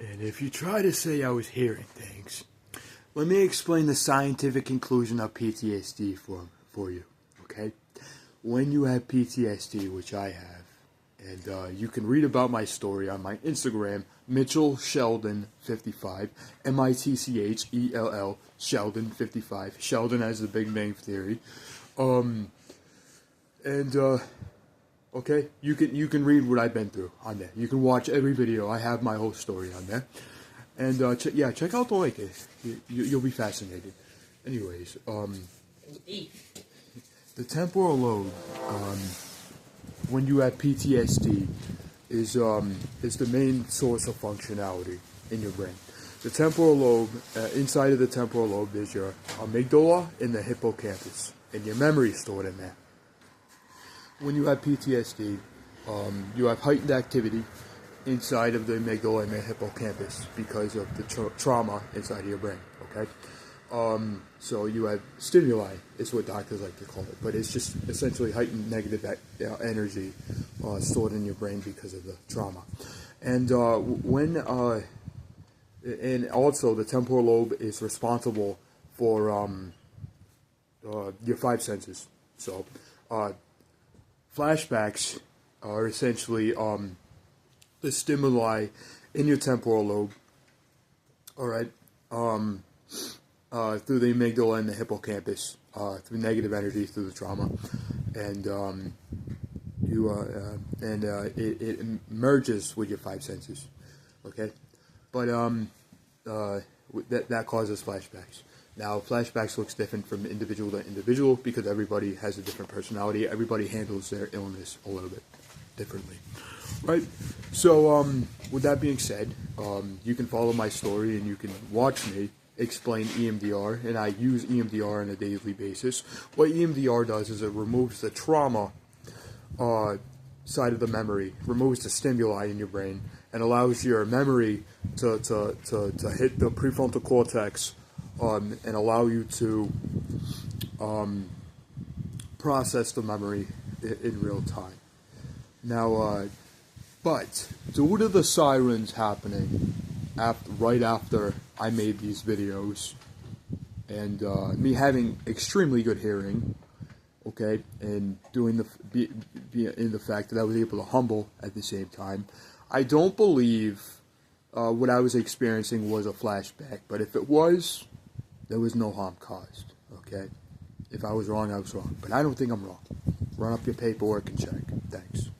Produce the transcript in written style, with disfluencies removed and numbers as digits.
And if you try to say I was hearing things, let me explain the scientific conclusion of PTSD for you, okay? When you have PTSD, which I have, and you can read about my story on my Instagram, Mitchell Sheldon 55, Mitchell Sheldon 55. Sheldon has the Big Bang Theory, okay, you can read what I've been through on there. You can watch every video. I have my whole story on there, and check out the link. You'll be fascinated. Anyways, the temporal lobe, when you have PTSD, is the main source of functionality in your brain. The temporal lobe, inside of the temporal lobe, is your amygdala and the hippocampus, and your memory is stored in there. When you have PTSD, you have heightened activity inside of the amygdala and the hippocampus because of the trauma inside of your brain, okay? So you have stimuli, is what doctors like to call it, but it's just essentially heightened negative energy stored in your brain because of the trauma. And and also the temporal lobe is responsible for your five senses. So flashbacks are essentially the stimuli in your temporal lobe, all right, through the amygdala and the hippocampus, through negative energy, through the trauma, and it merges with your five senses, okay, but that causes flashbacks. Now, flashbacks looks different from individual to individual because everybody has a different personality. Everybody handles their illness a little bit differently, right? So, with that being said, you can follow my story and you can watch me explain EMDR, and I use EMDR on a daily basis. What EMDR does is it removes the trauma side of the memory, removes the stimuli in your brain, and allows your memory to hit the prefrontal cortex and allow you to process the memory in real time. Now, but due to the sirens happening right after I made these videos, and me having extremely good hearing, okay, and doing in the fact that I was able to humble at the same time, I don't believe what I was experiencing was a flashback. But if it was, there was no harm caused, okay? If I was wrong, I was wrong. But I don't think I'm wrong. Run up your paperwork and check. Thanks.